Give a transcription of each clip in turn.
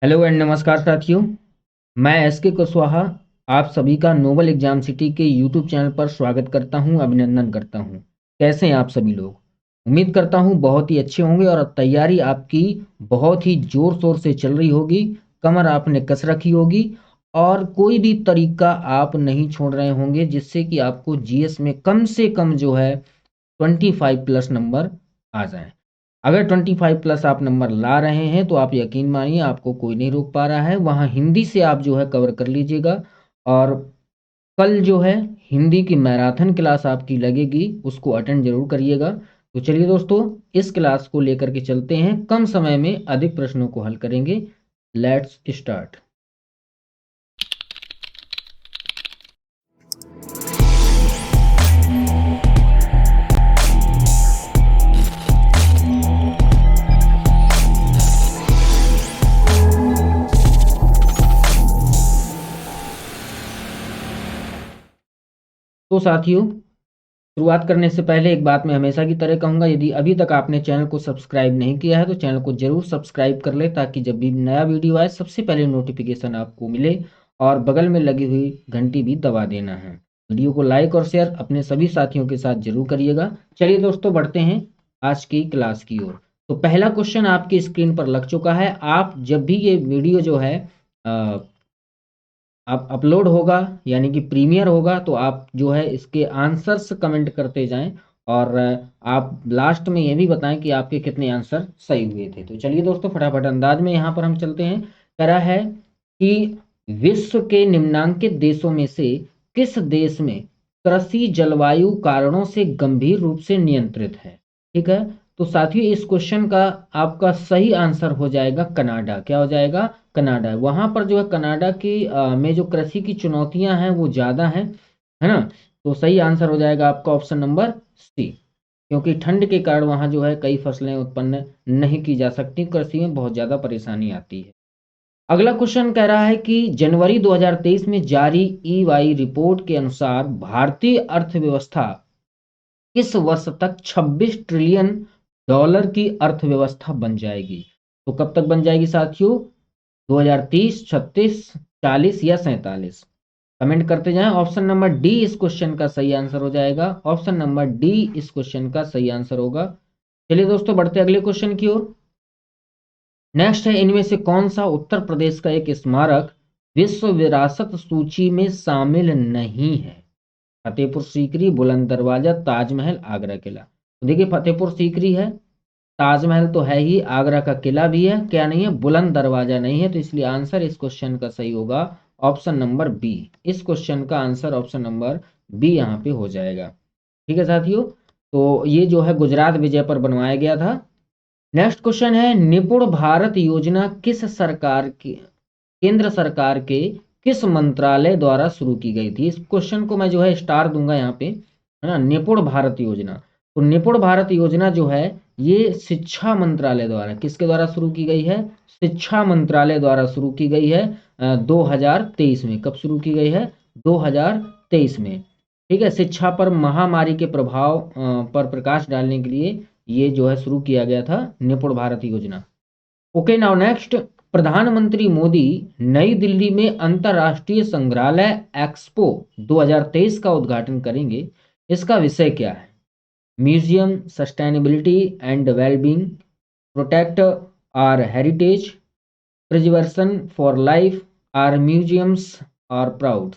Hello and नमस्कार साथियों। मैं एसके कुशवाहा आप सभी का नोबल एग्जाम सिटी के यूट्यूब चैनल पर स्वागत करता हूं, अभिनंदन करता हूं। कैसे हैं आप सभी लोग? उम्मीद करता हूं बहुत ही अच्छे होंगे और तैयारी आपकी बहुत ही जोर शोर से चल रही होगी। कमर आपने कस रखी होगी और कोई भी तरीका आप नहीं छोड़ रहे होंगे जिससे कि आपको जीएस में कम से कम जो है 25 प्लस नंबर आ जाएं। अगर 25 प्लस आप नंबर ला रहे हैं तो आप यकीन मानिए आपको कोई नहीं रोक पा रहा है। वहाँ हिंदी से आप जो है कवर कर लीजिएगा और कल जो है हिंदी की मैराथन क्लास आपकी लगेगी, उसको अटेंड जरूर करिएगा। तो चलिए दोस्तों, इस क्लास को लेकर के चलते हैं, कम समय में अधिक प्रश्नों को हल करेंगे। Let's start. तो साथियों, शुरुआत करने से पहले एक बात मैं हमेशा की तरह कहूंगा, यदि अभी तक आपने चैनल को सब्सक्राइब नहीं किया है तो चैनल को जरूर सब्सक्राइब कर ले ताकि जब भी नया वीडियो आए सबसे पहले नोटिफिकेशन आपको मिले। और बगल में लगी हुई घंटी भी दबा देना है। वीडियो को लाइक और शेयर अपने सभी साथियों के साथ जरूर करिएगा। चलिए दोस्तों, बढ़ते हैं आज की क्लास की ओर। तो पहला क्वेश्चन आपकी स्क्रीन पर लग चुका है। आप जब भी ये वीडियो जो है आप अपलोड होगा यानी कि प्रीमियर होगा तो आप जो है इसके आंसर्स कमेंट करते जाएं और आप लास्ट में ये भी बताएं कि आपके कितने आंसर सही हुए थे। तो चलिए दोस्तों, फटाफट अंदाज में यहाँ पर हम चलते हैं। कह रहा है कि विश्व के निम्नांकित देशों में से किस देश में कृषि जलवायु कारणों से गंभीर रूप से नियंत्रित है? ठीक है, तो साथियों इस क्वेश्चन का आपका सही आंसर हो जाएगा कनाडा। क्या हो जाएगा? कनाडा। वहां पर जो है कनाडा की में जो कृषि की चुनौतियां हैं वो ज्यादा हैं, है ना। तो सही आंसर हो जाएगा आपका ऑप्शन नंबर सी, क्योंकि ठंड के कारण वहां जो है कई फसलें उत्पन्न नहीं की जा सकती, कृषि में बहुत ज्यादा परेशानी आती है। अगला क्वेश्चन कह रहा है कि जनवरी 2023 में जारी ईवाई रिपोर्ट के अनुसार भारतीय अर्थव्यवस्था किस वर्ष तक 26 ट्रिलियन डॉलर की अर्थव्यवस्था बन जाएगी? तो कब तक बन जाएगी साथियों? 2030, 36, 40 या 47? कमेंट करते जाएं। ऑप्शन नंबर डी इस क्वेश्चन का सही आंसर हो जाएगा। ऑप्शन नंबर डी इस क्वेश्चन का सही आंसर होगा। चलिए दोस्तों, बढ़ते अगले क्वेश्चन की ओर। नेक्स्ट है, इनमें से कौन सा उत्तर प्रदेश का एक स्मारक विश्व विरासत सूची में शामिल नहीं है? फतेहपुर सीकरी, बुलंद दरवाजा, ताजमहल, आगरा किला। तो देखिए, फतेहपुर सीकरी है, ताजमहल तो है ही, आगरा का किला भी है, क्या नहीं है? बुलंद दरवाजा नहीं है। तो इसलिए आंसर इस क्वेश्चन का सही होगा ऑप्शन नंबर बी। इस क्वेश्चन का आंसर ऑप्शन नंबर बी यहाँ पे हो जाएगा। ठीक है साथियों, तो ये जो है गुजरात विजय पर बनवाया गया था। नेक्स्ट क्वेश्चन है, निपुण भारत योजना किस सरकार की, केंद्र सरकार के किस मंत्रालय द्वारा शुरू की गई थी? इस क्वेश्चन को मैं जो है स्टार दूंगा यहाँ पे, है ना। निपुण भारत योजना, तो निपुण भारत योजना जो है ये शिक्षा मंत्रालय द्वारा, किसके द्वारा शुरू की गई है? शिक्षा मंत्रालय द्वारा शुरू की गई है 2023 में। कब शुरू की गई है? 2023 में। ठीक है, शिक्षा पर महामारी के प्रभाव पर प्रकाश डालने के लिए ये जो है शुरू किया गया था निपुण भारत योजना। Okay, now next. प्रधानमंत्री मोदी नई दिल्ली में अंतर्राष्ट्रीय संग्रहालय एक्सपो 2023 का उद्घाटन करेंगे। इसका विषय क्या है? Museum, sustainability and wellbeing, protect our heritage, preservation for life, our museums are proud?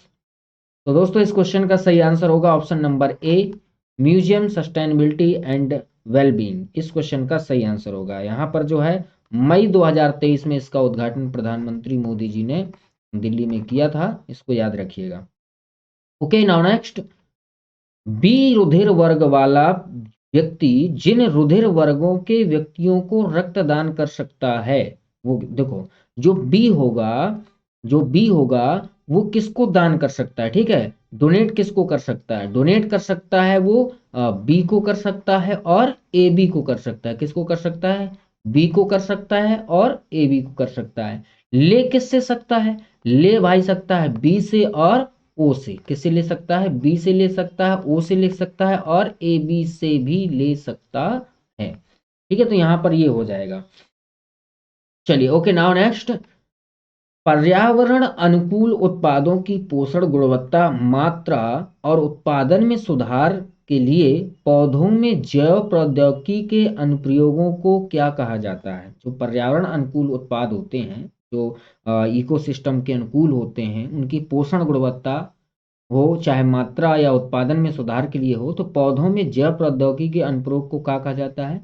तो दोस्तों इस क्वेश्चन का सही आंसर होगा option number A, museum, sustainability and wellbeing. इस क्वेश्चन का सही आंसर होगा। यहाँ पर जो है मई 2023 में इसका उद्घाटन प्रधानमंत्री मोदी जी ने दिल्ली में किया था, इसको याद रखिएगा। Okay, now next. बी रुधिर वर्ग वाला व्यक्ति जिन रुधिर वर्गों के व्यक्तियों को रक्तदान कर सकता है, वो देखो, जो बी होगा, जो बी होगा वो किसको दान कर सकता है? ठीक है, डोनेट किसको कर सकता है? डोनेट कर सकता है वो बी को कर सकता है और ए बी को कर सकता है। किसको कर सकता है? बी को कर सकता है और ए बी को कर सकता है। ले किससे सकता है? ले भाई सकता है बी से और ओ से। किससे ले सकता है? बी से ले सकता है, ओ से ले सकता है और ए बी से भी ले सकता है। ठीक है, तो यहां पर ये हो जाएगा। चलिए, ओके, नाउ नेक्स्ट। पर्यावरण अनुकूल उत्पादों की पोषण, गुणवत्ता, मात्रा और उत्पादन में सुधार के लिए पौधों में जैव प्रौद्योगिकी के अनुप्रयोगों को क्या कहा जाता है? जो पर्यावरण अनुकूल उत्पाद होते हैं, जो इकोसिस्टम के अनुकूल होते हैं, उनकी पोषण गुणवत्ता हो चाहे मात्रा या उत्पादन में सुधार के लिए हो, तो पौधों में जैव प्रौद्योगिकी के अनुप्रयोग को क्या कहा जाता है?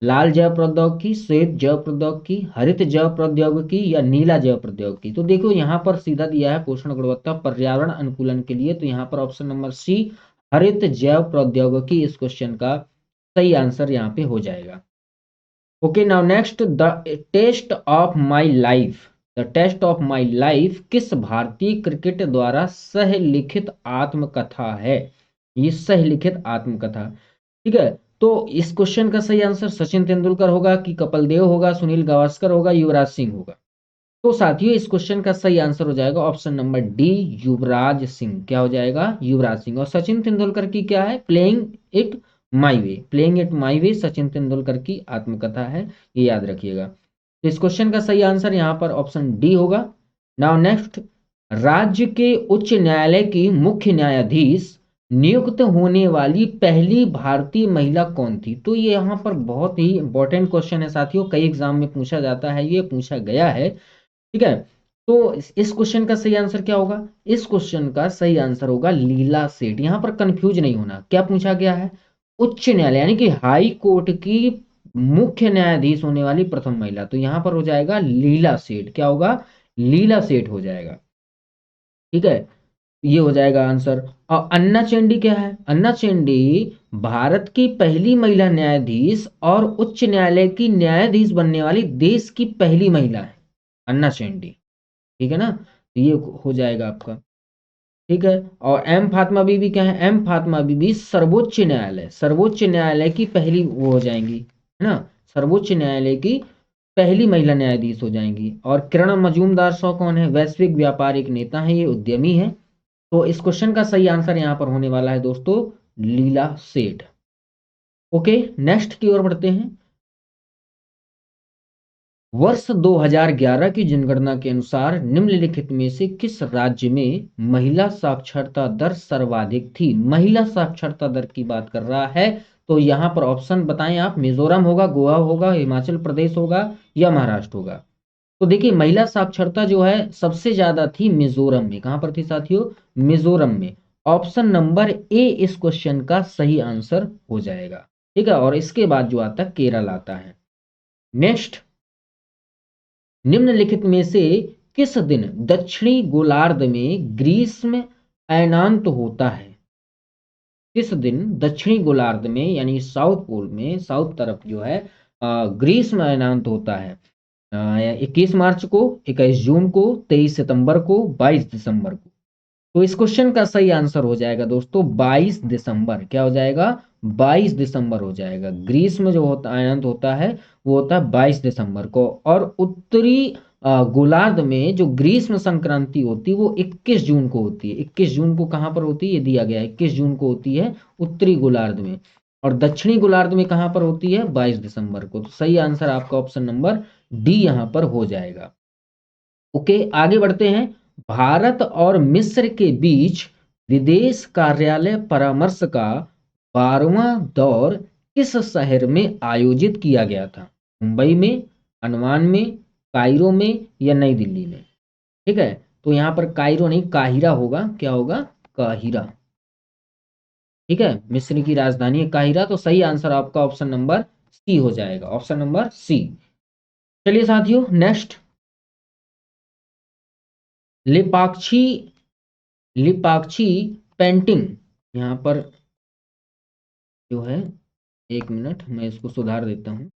लाल जैव प्रौद्योगिकी, श्वेत जैव प्रौद्योगिकी, हरित जैव प्रौद्योगिकी या नीला जैव प्रौद्योगिकी। तो देखो यहाँ पर सीधा दिया है पोषण गुणवत्ता पर्यावरण अनुकूलन के लिए, तो यहाँ पर ऑप्शन नंबर सी हरित जैव प्रौद्योगिकी इस क्वेश्चन का सही आंसर यहाँ पे हो जाएगा। Okay, now next, the test of my life. The test of my life किस भारतीय क्रिकेट द्वारा सह लिखित आत्मकथा है? ये सह लिखित आत्मकथा, ठीक है। तो इस क्वेश्चन का सही आंसर सचिन तेंदुलकर होगा कि कपिल देव होगा, सुनील गावस्कर होगा, युवराज सिंह होगा? तो साथियों इस क्वेश्चन का सही आंसर हो जाएगा option number D, Yuvraj Singh. क्या हो जाएगा? युवराज सिंह। और सचिन तेंदुलकर की क्या है? Playing it my way. Playing it my way Sachin Tendulkar की आत्मकथा है, ये याद रखिएगा। तो इस क्वेश्चन का सही आंसर यहाँ पर ऑप्शन डी होगा। नाउ नेक्स्ट, राज्य के उच्च न्यायालय की मुख्य न्यायाधीश नियुक्त होने वाली पहली भारतीय महिला कौन थी? तो ये यहाँ पर बहुत ही इंपॉर्टेंट क्वेश्चन है साथियों, कई एग्जाम में पूछा जाता है, ये पूछा गया है, ठीक है। तो इस क्वेश्चन का सही आंसर क्या होगा? इस क्वेश्चन का सही आंसर होगा लीला सेठ। यहां पर कंफ्यूज नहीं होना, क्या पूछा गया है? उच्च न्यायालय यानी कि हाई कोर्ट की मुख्य न्यायाधीश होने वाली प्रथम महिला, तो यहां पर हो जाएगा लीला सेठ। क्या होगा? लीला सेठ हो जाएगा, ठीक है। ये हो जाएगा आंसर। और अन्ना चेंडी क्या है? अन्ना चेंडी भारत की पहली महिला न्यायाधीश और उच्च न्यायालय की न्यायाधीश बनने वाली देश की पहली महिला है, अन्ना चेंडी, ठीक है ना। तो ये हो जाएगा आपका, ठीक है। और एम फातिमा बीबी क्या है? एम फातिमा बीबी सर्वोच्च न्यायालय, सर्वोच्च न्यायालय की पहली वो हो जाएंगी, है ना, सर्वोच्च न्यायालय की पहली महिला न्यायाधीश हो जाएंगी। और किरण मजूमदार शॉ कौन है? वैश्विक व्यापार एक नेता है, ये उद्यमी है। तो इस क्वेश्चन का सही आंसर यहाँ पर होने वाला है दोस्तों लीला सेठ। ओके, नेक्स्ट की ओर बढ़ते हैं। वर्ष 2011 की जनगणना के अनुसार निम्नलिखित में से किस राज्य में महिला साक्षरता दर सर्वाधिक थी? महिला साक्षरता दर की बात कर रहा है, तो यहाँ पर ऑप्शन बताएं आप। मिजोरम होगा, गोवा होगा, हिमाचल प्रदेश होगा या महाराष्ट्र होगा? तो देखिए महिला साक्षरता जो है सबसे ज्यादा थी मिजोरम में। कहां पर थी साथियों? मिजोरम में। ऑप्शन नंबर ए इस क्वेश्चन का सही आंसर हो जाएगा, ठीक है। और इसके बाद जो आता है केरल आता है। नेक्स्ट, निम्नलिखित में से किस दिन दक्षिणी गोलार्ध में ग्रीष्म अयनांत होता है? किस दिन दक्षिणी गोलार्ध में यानी साउथ पोल में, साउथ तरफ जो है ग्रीष्म अयनांत होता है? 21 मार्च को, 21 जून को, 23 सितंबर को, 22 दिसंबर को? तो इस क्वेश्चन का सही आंसर हो जाएगा दोस्तों 22 दिसंबर। क्या हो जाएगा? 22 दिसंबर हो जाएगा। ग्रीष्म जो होता अनंत होता है वो होता है 22 दिसंबर को। और उत्तरी गोलार्ध में जो ग्रीष्म संक्रांति होती है वो 21 जून को होती है। 21 जून को कहाँ पर होती है? ये दिया गया है, 21 जून को होती है उत्तरी गोलार्ध में। और दक्षिणी गोलार्ध में कहाँ पर होती है? 22 दिसंबर को। तो सही आंसर आपका ऑप्शन नंबर डी यहाँ पर हो जाएगा। ओके, आगे बढ़ते हैं। भारत और मिस्र के बीच विदेश कार्यालय परामर्श का 12वां दौर किस शहर में आयोजित किया गया था? मुंबई में, अनमान में, कायरो में या नई दिल्ली में? ठीक है, तो यहाँ पर कायरो नहीं काहिरा होगा। क्या होगा? काहिरा, ठीक है। मिस्र की राजधानी है काहिरा। तो सही आंसर आपका ऑप्शन नंबर सी हो जाएगा, ऑप्शन नंबर सी। चलिए साथियों, नेक्स्ट, लेपाक्षी लिपाक्षी पेंटिंग, यहाँ पर जो है, एक मिनट मैं इसको सुधार देता हूँ।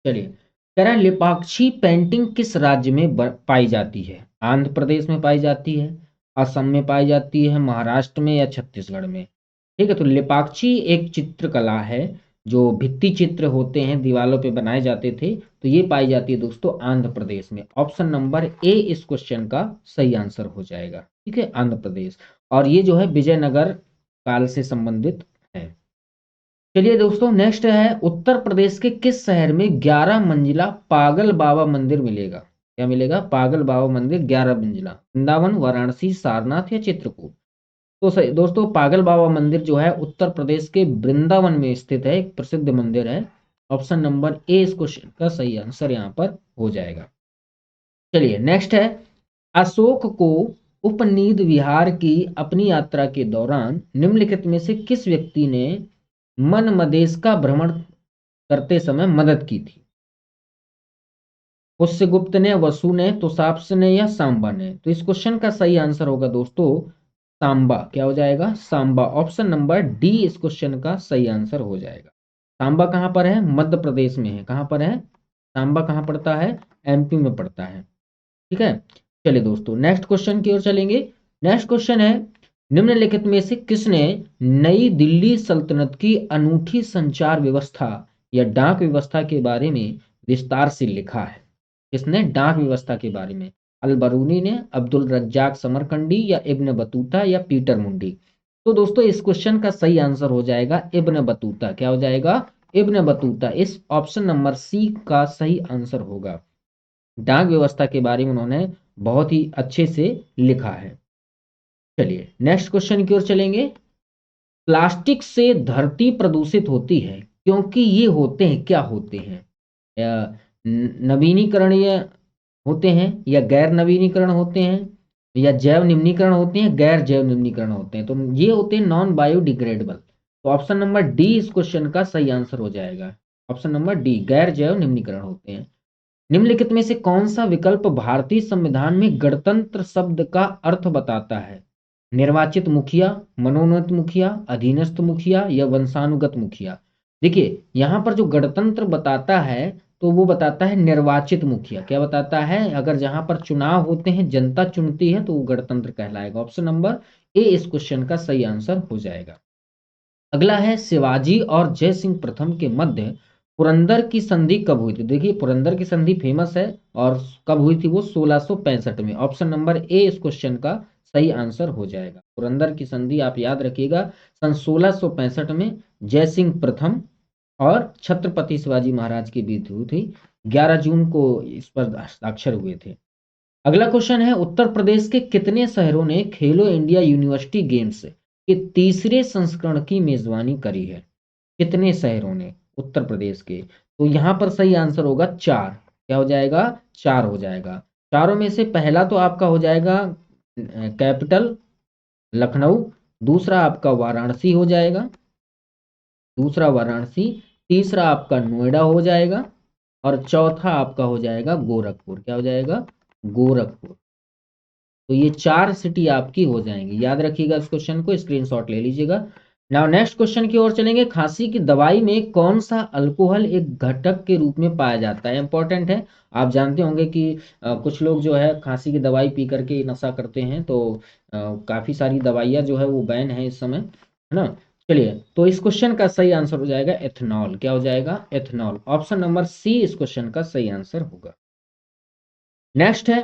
चलिए, कह रहा है लेपाक्षी पेंटिंग किस राज्य में पाई जाती है? आंध्र प्रदेश में पाई जाती है, असम में पाई जाती है, महाराष्ट्र में या छत्तीसगढ़ में? ठीक है, तो लेपाक्षी एक चित्रकला है, जो भित्ति चित्र होते हैं दीवालों पे बनाए जाते थे, तो ये पाई जाती है दोस्तों आंध्र प्रदेश में। ऑप्शन नंबर ए इस क्वेश्चन का सही आंसर हो जाएगा, ठीक है, आंध्र प्रदेश। और ये जो है विजयनगर काल से संबंधित है। चलिए दोस्तों, नेक्स्ट है उत्तर प्रदेश के किस शहर में 11 मंजिला पागल बाबा मंदिर मिलेगा? क्या मिलेगा? पागल बाबा मंदिर 11 मंजिला। वृंदावन, वाराणसी, सारनाथ या चित्रकूट? तो सही दोस्तों, पागल बाबा मंदिर जो है उत्तर प्रदेश के वृंदावन में स्थित है, एक प्रसिद्ध मंदिर है। ऑप्शन नंबर ए इस क्वेश्चन का सही आंसर यहाँ पर हो जाएगा। चलिए नेक्स्ट है, अशोक को उपनीत विहार की अपनी यात्रा के दौरान निम्नलिखित में से किस व्यक्ति ने मन मदेश का भ्रमण करते समय मदद की थी? पुष्यगुप्त ने, वसु ने, तुसाप्स ने या सांबा ने? तो इस क्वेश्चन का सही आंसर होगा दोस्तों सांबा। क्या हो जाएगा? सांबा। ऑप्शन नंबर डी इस क्वेश्चन का सही आंसर हो जाएगा। सांबा कहाँ पर है? मध्य प्रदेश में है। कहाँ पर है सांबा? कहाँ पड़ता है? एमपी में पड़ता है। ठीक है। चलिए दोस्तों, नेक्स्ट क्वेश्चन की ओर चलेंगे। नेक्स्ट क्वेश्चन है, निम्नलिखित में से किसने नई दिल्ली सल्तनत की अनूठी संचार व्यवस्था या डाक व्यवस्था के बारे में विस्तार से लिखा है? किसने डाक व्यवस्था के बारे में? अल बरूनी ने, अब्दुल रज्जाक समरकंडी या इब्न बतूता या पीटर मुंडी? तो दोस्तों इस क्वेश्चन का सही आंसर हो जाएगा इब्न बतूता। क्या हो जाएगा? Ibn Battuta. इस ऑप्शन नंबर सी का सही आंसर होगा। डाक व्यवस्था के बारे में उन्होंने बहुत ही अच्छे से लिखा है। चलिए नेक्स्ट क्वेश्चन की ओर चलेंगे। प्लास्टिक से धरती प्रदूषित होती है क्योंकि ये होते हैं, क्या होते हैं? नवीनीकरणीय होते हैं या गैर नवीनीकरण होते हैं या जैव निम्नीकरण होते हैं, गैर जैव निम्नीकरण होते हैं? तो ये होते हैं नॉन बायोडिग्रेडेबल। तो ऑप्शन नंबर डी इस क्वेश्चन का सही आंसर हो जाएगा। ऑप्शन नंबर डी, गैर जैव निम्नीकरण होते हैं। निम्नलिखित में से कौन सा विकल्प भारतीय संविधान में गणतंत्र शब्द का अर्थ बताता है? निर्वाचित मुखिया, मनोनीत मुखिया, अधीनस्थ मुखिया या वंशानुगत मुखिया? देखिए यहां पर जो गणतंत्र बताता है तो वो बताता है निर्वाचित मुखिया। क्या बताता है? अगर जहां पर चुनाव होते हैं, जनता चुनती है, तो वो गणतंत्र कहलाएगा। ऑप्शन नंबर ए इस क्वेश्चन का सही आंसर हो जाएगा। अगला है, शिवाजी और जय सिंह प्रथम के मध्य पुरंदर की संधि कब हुई थी? देखिए पुरंदर की संधि फेमस है और कब हुई थी वो? 1665 में। ऑप्शन नंबर ए इस क्वेश्चन का सही आंसर हो जाएगा। पुरंदर की संधि आप याद रखिएगा, सन 1665 में जय सिंह प्रथम और छत्रपति शिवाजी महाराज की बीच हुई थी। 11 जून को इस पर हस्ताक्षर हुए थे। अगला क्वेश्चन है, उत्तर प्रदेश के कितने शहरों ने खेलो इंडिया यूनिवर्सिटी गेम्स के तीसरे संस्करण की मेजबानी करी है? कितने शहरों ने? उत्तर प्रदेश के। तो यहां पर सही आंसर होगा 4। क्या हो जाएगा? 4 हो जाएगा। चारों में से पहला तो आपका हो जाएगा कैपिटल लखनऊ, दूसरा आपका वाराणसी हो जाएगा, दूसरा वाराणसी, तीसरा आपका नोएडा हो जाएगा और चौथा आपका हो जाएगा गोरखपुर। क्या हो जाएगा? गोरखपुर। तो ये 4 सिटी आपकी हो जाएंगी। याद रखिएगा इस क्वेश्चन को, स्क्रीनशॉट ले लीजिएगा। नाउ नेक्स्ट क्वेश्चन की ओर चलेंगे। खांसी की दवाई में कौन सा अल्कोहल एक घटक के रूप में पाया जाता है? इंपॉर्टेंट है। आप जानते होंगे कि कुछ लोग जो है खांसी की दवाई पी करके नशा करते हैं, तो काफी सारी दवाइयाँ जो है वो बैन है इस समय, है ना। चलिए, तो इस क्वेश्चन का सही आंसर हो जाएगा एथनॉल। क्या हो जाएगा? एथनॉल। ऑप्शन नंबर सी इस क्वेश्चन का सही आंसर होगा। नेक्स्ट है,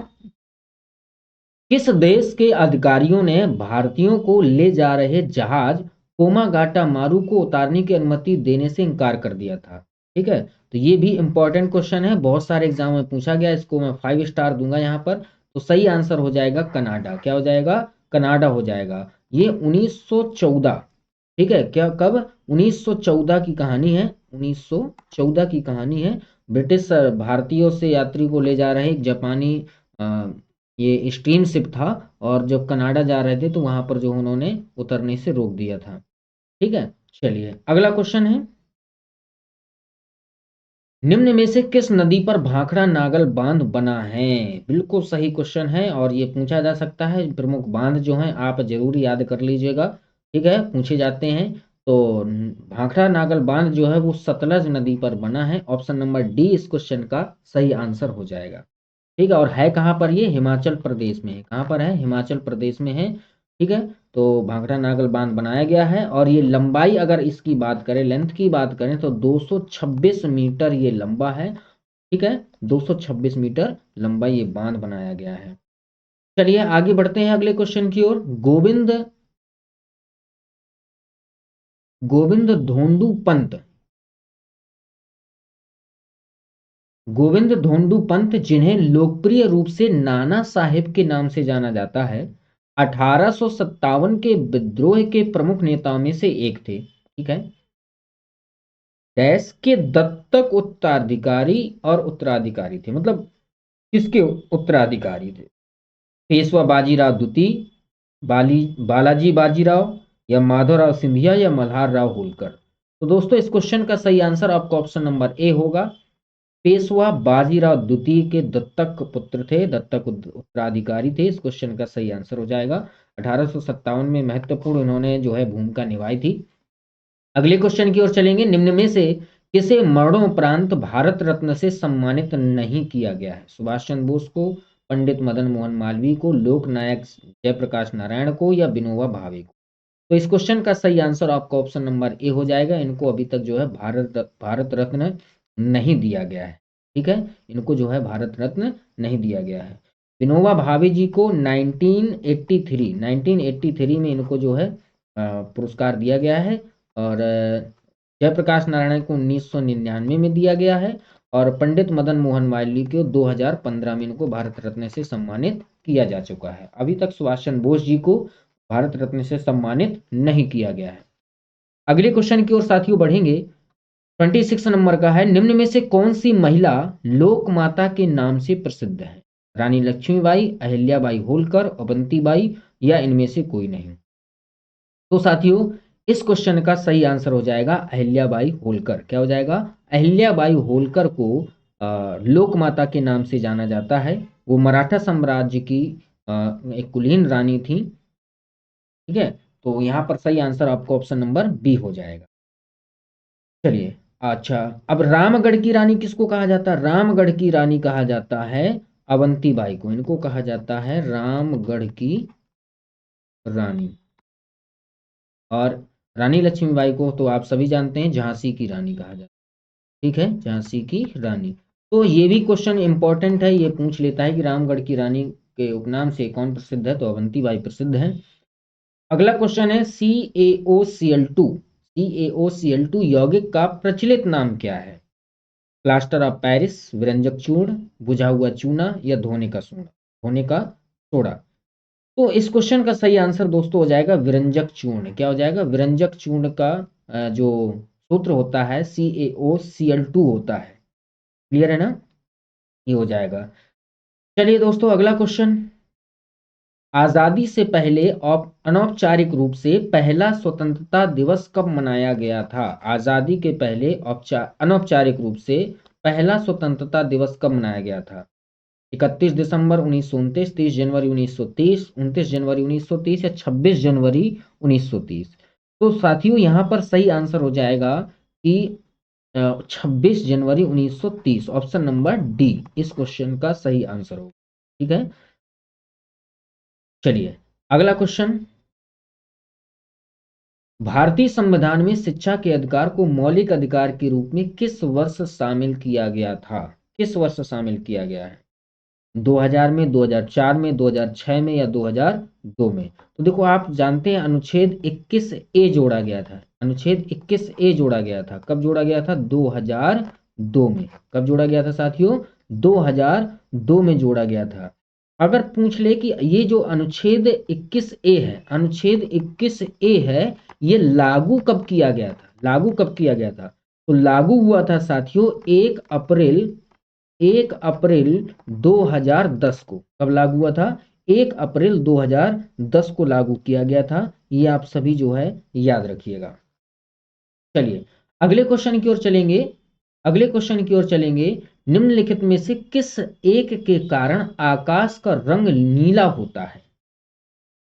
किस देश के अधिकारियों ने भारतीयों को ले जा रहे जहाज कोमागाटा मारू को उतारने की अनुमति देने से इनकार कर दिया था? ठीक है, तो ये भी इंपॉर्टेंट क्वेश्चन है, बहुत सारे एग्जाम में पूछा गया। इसको मैं 5 स्टार दूंगा यहाँ पर। तो सही आंसर हो जाएगा कनाडा। क्या हो जाएगा? कनाडा हो जाएगा। ये 1914। ठीक है, क्या कब? 1914 की कहानी है। 1914 की कहानी है। ब्रिटिश भारतीयों से यात्री को ले जा रहे एक जापानी ये स्टीम शिप था, और जब कनाडा जा रहे थे तो वहां पर जो उन्होंने उतरने से रोक दिया था। ठीक है। चलिए अगला क्वेश्चन है, निम्न में से किस नदी पर भाखड़ा नागल बांध बना है? बिल्कुल सही क्वेश्चन है और ये पूछा जा सकता है। प्रमुख बांध जो हैं आप जरूर याद कर लीजिएगा। ठीक है, पूछे जाते हैं। तो भाखड़ा नागल बांध जो है वो सतलज नदी पर बना है। ऑप्शन नंबर डी इस क्वेश्चन का सही आंसर हो जाएगा। ठीक है, और है कहाँ पर? ये हिमाचल प्रदेश में है। कहाँ पर है? हिमाचल प्रदेश में है। ठीक है, तो भाखड़ा नागल बांध बनाया गया है और ये लंबाई अगर इसकी बात करें, लेंथ की बात करें, तो 226 मीटर ये लंबा है। ठीक है, 226 मीटर लंबा ये बांध बनाया गया है। चलिए आगे बढ़ते हैं अगले क्वेश्चन की ओर। गोविंद गोविंद धोंडू पंत, गोविंद धोंडू पंत, जिन्हें लोकप्रिय रूप से नाना साहेब के नाम से जाना जाता है, 1857 के विद्रोह के प्रमुख नेताओं में से एक थे। ठीक है। देश के दत्तक उत्तराधिकारी और उत्तराधिकारी थे, मतलब किसके उत्तराधिकारी थे? पेशवा बाजीराव द्वितीय, बालाजी बाजीराव, या माधवराव सिंधिया, या मल्हार राव होलकर। तो दोस्तों इस क्वेश्चन का सही आंसर आपका ऑप्शन नंबर ए होगा। पेशवा बाजीराव द्वितीय के दत्तक पुत्र थे, दत्तक उत्तराधिकारी थे। इस क्वेश्चन का सही आंसर हो जाएगा। 1857 में महत्वपूर्ण इन्होंने जो है भूमिका निभाई थी। अगले क्वेश्चन की ओर चलेंगे। निम्न में से किसे मरणोपरांत भारत रत्न से सम्मानित नहीं किया गया है? सुभाष चंद्र बोस को, पंडित मदन मोहन मालवीय को, लोकनायक जयप्रकाश नारायण को, या विनोबा भावे को? तो इस क्वेश्चन का सही आंसर आपका ऑप्शन नंबर ए हो जाएगा। इनको अभी तक जो है भारत रत्न नहीं दिया गया है। ठीक है, इनको जो है भारत रत्न नहीं दिया गया है। विनोबा भावे जी को 1983 में इनको जो है पुरस्कार दिया गया है, और जयप्रकाश नारायण को 1999 में दिया गया है, और पंडित मदन मोहन मालवीय को 2015 में इनको भारत रत्न से सम्मानित किया जा चुका है। अभी तक सुभाष चंद्र बोस जी को भारत रत्न से सम्मानित नहीं किया गया है। अगले क्वेश्चन की ओर साथियों बढ़ेंगे। 26 नंबर का है, निम्न में से कौन सी महिला लोक माता के नाम से प्रसिद्ध है? रानी लक्ष्मीबाई, अहिल्याबाई होलकर, अवंतीबाई, या इनमें से कोई नहीं? तो साथियों इस क्वेश्चन का सही आंसर हो जाएगा अहिल्याबाई होलकर। क्या हो जाएगा? अहिल्याबाई होलकर को लोक माता के नाम से जाना जाता है। वो मराठा साम्राज्य की एक कुलीन रानी थी। ठीक है, तो यहाँ पर सही आंसर आपको ऑप्शन नंबर बी हो जाएगा। चलिए, अच्छा, अब रामगढ़ की रानी किसको कहा जाता है? रामगढ़ की रानी कहा जाता है अवंतीबाई को। इनको कहा जाता है रामगढ़ की रानी। और रानी लक्ष्मीबाई को तो आप सभी जानते हैं झांसी की रानी कहा जाता है। ठीक है, झांसी की रानी। तो ये भी क्वेश्चन इंपॉर्टेंट है, ये पूछ लेता है कि रामगढ़ की रानी के उपनाम से कौन प्रसिद्ध है? तो अवंतीबाई प्रसिद्ध है। अगला क्वेश्चन है CaOCl2। CaOCl2 यौगिक का प्रचलित नाम क्या है? प्लास्टर ऑफ पेरिस, विरंजक चूर्ण, बुझा हुआ चूना, या धोने का सोडा? तो इस क्वेश्चन का सही आंसर दोस्तों हो जाएगा विरंजक चूर्ण। क्या हो जाएगा? विरंजक चूर्ण का जो सूत्र होता है CaOCl2 होता है। क्लियर है ना? ये हो जाएगा। चलिए दोस्तों अगला क्वेश्चन। आजादी से पहले अनौपचारिक रूप से पहला स्वतंत्रता दिवस कब मनाया गया था? आजादी के पहले अनौपचारिक रूप से पहला स्वतंत्रता दिवस कब मनाया गया था? 31 दिसंबर 1929, 30 जनवरी 1930, 29 जनवरी 1930, या 26 जनवरी 1930? तो साथियों यहाँ पर सही आंसर हो जाएगा कि 26 जनवरी 1930। ऑप्शन नंबर डी इस क्वेश्चन का सही आंसर होगा। ठीक है, चलिए अगला क्वेश्चन। भारतीय संविधान में शिक्षा के अधिकार को मौलिक अधिकार के रूप में किस वर्ष शामिल किया गया था? किस वर्ष शामिल किया गया है? 2000 में, 2004 में, 2006 में, या 2002 में? तो देखो आप जानते हैं अनुच्छेद 21A जोड़ा गया था। अनुच्छेद 21A जोड़ा गया था। कब जोड़ा गया था? 2002 में। कब जोड़ा गया था साथियों? 2002 में जोड़ा गया था। अगर पूछ ले कि ये जो अनुच्छेद 21A है, अनुच्छेद 21A है, ये लागू कब किया गया था? लागू कब किया गया था? तो लागू हुआ था साथियों 1 अप्रैल 2010 को। कब लागू हुआ था? 1 अप्रैल 2010 को लागू किया गया था। ये आप सभी जो है याद रखिएगा। चलिए अगले क्वेश्चन की ओर चलेंगे। अगले क्वेश्चन की ओर चलेंगे। निम्नलिखित में से किस एक के कारण आकाश का रंग नीला होता है?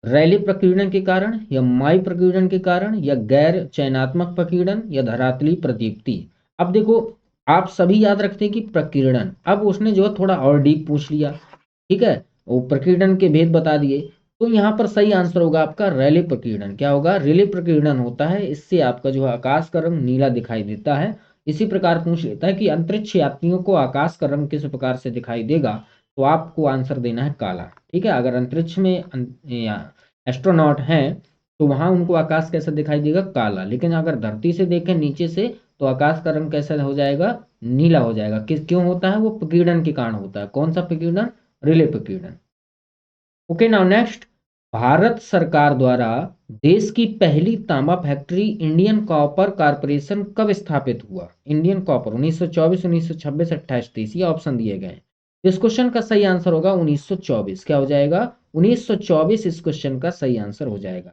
रैले प्रकीर्णन के कारण, या माई प्रकीर्णन के कारण, या गैर चयनात्मक प्रकीर्णन, या धरातली प्रदीप्ति? अब देखो आप सभी याद रखते हैं कि प्रकीर्णन, अब उसने जो है थोड़ा और डीप पूछ लिया। ठीक है, वो प्रकीर्णन के भेद बता दिए। तो यहाँ पर सही आंसर होगा आपका रैले प्रकीर्णन। क्या होगा? रैले प्रकीर्णन होता है, इससे आपका जो है आकाश का रंग नीला दिखाई देता है। इसी प्रकार पूछ लेता है कि अंतरिक्ष यात्रियों को आकाश का रंग किस प्रकार से दिखाई देगा? तो आपको आंसर देना है काला। ठीक है, अगर अंतरिक्ष में एस्ट्रोनॉट हैं तो वहां उनको आकाश कैसा दिखाई देगा, काला। लेकिन अगर धरती से देखें नीचे से तो आकाश का रंग कैसा हो जाएगा, नीला हो जाएगा। क्यों होता है, वो प्रकीर्णन के कारण होता है। कौन सा प्रकीर्णन, रिले प्रकीर्णन। ओके नाउ नेक्स्ट, भारत सरकार द्वारा देश की पहली तांबा फैक्ट्री इंडियन कॉपर कॉरपोरेशन कब स्थापित हुआ। इंडियन कॉपर 1924, 1926, 28, 30, ये ऑप्शन दिए गए हैं। इस क्वेश्चन का सही आंसर होगा 1924। क्या हो जाएगा, 1924 इस क्वेश्चन का सही आंसर हो जाएगा।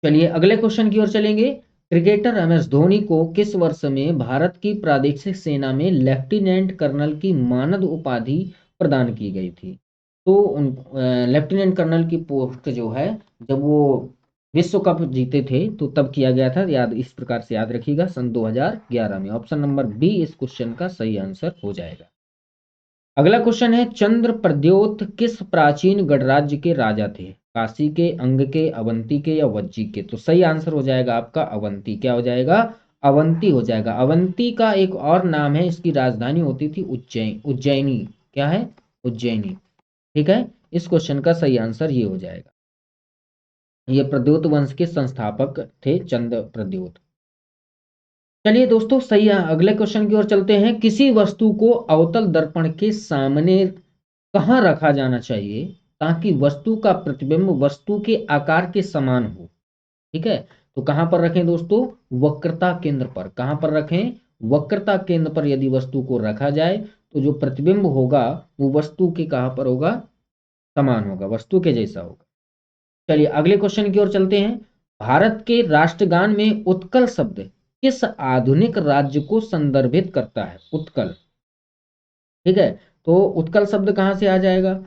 चलिए अगले क्वेश्चन की ओर चलेंगे। क्रिकेटर MS धोनी को किस वर्ष में भारत की प्रादेशिक सेना में लेफ्टिनेंट कर्नल की मानद उपाधि प्रदान की गई थी। तो लेफ्टिनेंट कर्नल की पोस्ट जो है, जब वो विश्व कप जीते थे तो तब किया गया था। याद इस प्रकार से याद रखिएगा, सन 2011 में। ऑप्शन नंबर बी इस क्वेश्चन का सही आंसर हो जाएगा। अगला क्वेश्चन है, चंद्र प्रद्योत किस प्राचीन गणराज्य के राजा थे। काशी के, अंग के, अवंती के या वज्जी के। तो सही आंसर हो जाएगा आपका अवंती। क्या हो जाएगा, अवंती हो जाएगा। अवंती का एक और नाम है, इसकी राजधानी होती थी उज्जैनी। क्या है, उज्जैनी। ठीक है, इस क्वेश्चन का सही आंसर ये हो जाएगा। ये प्रद्योत वंश के संस्थापक थे चंद्र प्रद्योत। चलिए दोस्तों सही है, अगले क्वेश्चन की ओर चलते हैं। किसी वस्तु को अवतल दर्पण के सामने कहाँ रखा जाना चाहिए ताकि वस्तु का प्रतिबिंब वस्तु के आकार के समान हो। ठीक है, तो कहां पर रखें दोस्तों, वक्रता केंद्र पर। कहां पर रखें, वक्रता केंद्र पर यदि वस्तु को रखा जाए तो जो प्रतिबिंब होगा वो वस्तु के कहां पर होगा, समान होगा, वस्तु के जैसा होगा। चलिए अगले क्वेश्चन की ओर चलते हैं। भारत के राष्ट्रगान में उत्कल शब्द किस आधुनिक राज्य को संदर्भित करता है, उत्कल। ठीक है, तो उत्कल शब्द कहां से आ जाएगा,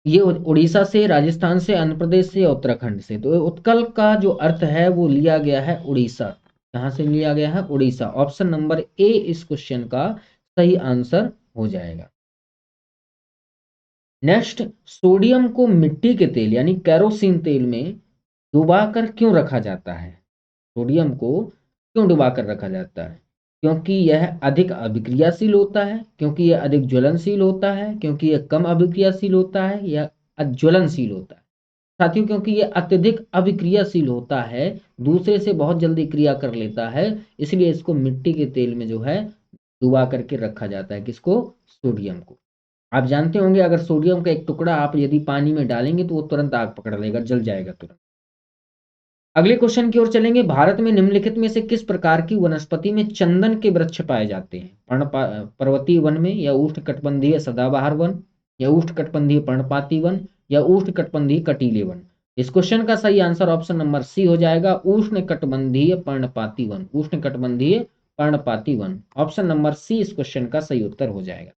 ये उड़ीसा से, राजस्थान से, आंध्र प्रदेश से, उत्तराखंड से। तो उत्कल का जो अर्थ है वो लिया गया है उड़ीसा। कहां से लिया गया है, उड़ीसा। ऑप्शन नंबर ए इस क्वेश्चन का सही आंसर हो जाएगा। नेक्स्ट, सोडियम को मिट्टी के तेल यानी कैरोसिन तेल में डुबाकर क्यों रखा जाता है। सोडियम को क्यों डुबाकर रखा जाता है, क्योंकि यह अधिक अभिक्रियाशील होता है, क्योंकि यह अधिक ज्वलनशील होता है, क्योंकि यह कम अभिक्रियाशील होता है, या अज्वलनशील होता है। साथियों क्योंकि यह अत्यधिक अभिक्रियाशील होता है, दूसरे से बहुत जल्दी क्रिया कर लेता है, इसलिए इसको मिट्टी के तेल में जो है डुबा करके रखा जाता है। किसको, सोडियम को। आप जानते होंगे अगर सोडियम का एक टुकड़ा आप यदि पानी में डालेंगे तो वो तुरंत आग पकड़ लेगा, जल जाएगा तुरंत। अगले क्वेश्चन की ओर चलेंगे। भारत में निम्नलिखित में से किस प्रकार की वनस्पति में चंदन के वृक्ष पाए जाते हैं। पर्वतीय वन में, या उष्णकटिबंधीय सदाबहार वन, या उष्णकटिबंधीय पर्णपाती वन, या उष्णकटिबंधीय कटीले वन। इस क्वेश्चन का सही आंसर ऑप्शन नंबर सी हो जाएगा, उष्णकटिबंधीय पर्णपाती वन। उष्णकटिबंधीय पर्णपाती वन, ऑप्शन नंबर सी इस क्वेश्चन का सही उत्तर हो जाएगा।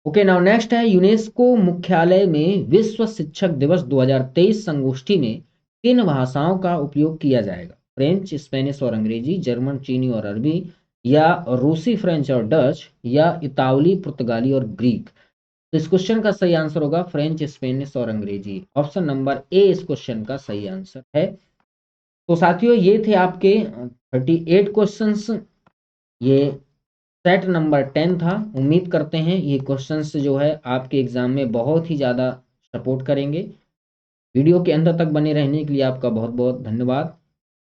ओके नाउ नेक्स्ट है, यूनेस्को मुख्यालय में विश्व शिक्षक दिवस 2023 संगोष्ठी में किन भाषाओं का उपयोग किया जाएगा। फ्रेंच, स्पेनिश और अंग्रेजी, जर्मन, चीनी और अरबी, या रूसी, फ्रेंच और डच, या इतावली, पुर्तगाली और ग्रीक। तो इस क्वेश्चन का सही आंसर होगा फ्रेंच, स्पेनिश और अंग्रेजी। ऑप्शन नंबर ए इस क्वेश्चन का सही आंसर है। तो साथियों ये थे आपके 38 क्वेश्चंस। ये सेट नंबर 10 था। उम्मीद करते हैं ये क्वेश्चंस जो है आपके एग्जाम में बहुत ही ज़्यादा सपोर्ट करेंगे। वीडियो के अंत तक बने रहने के लिए आपका बहुत बहुत धन्यवाद।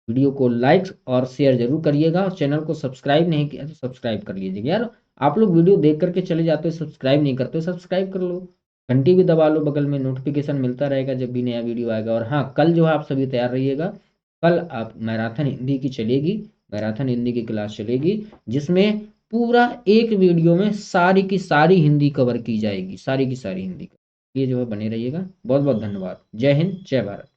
वीडियो को लाइक और शेयर जरूर करिएगा, और चैनल को सब्सक्राइब नहीं किया तो सब्सक्राइब कर लीजिएगा। यार आप लोग वीडियो देख करके चले जाते हो, सब्सक्राइब नहीं करते हो, सब्सक्राइब कर लो, घंटी भी दबा लो बगल में, नोटिफिकेशन मिलता रहेगा जब भी नया वीडियो आएगा। और हाँ, कल जो है आप सभी तैयार रहिएगा। कल आप मैराथन हिंदी की चलेगी, मैराथन हिंदी की क्लास चलेगी, जिसमें पूरा एक वीडियो में सारी की सारी हिंदी कवर की जाएगी, सारी की सारी हिंदी। ये जो है बने रहिएगा। बहुत बहुत धन्यवाद। जय हिंद, जय भारत।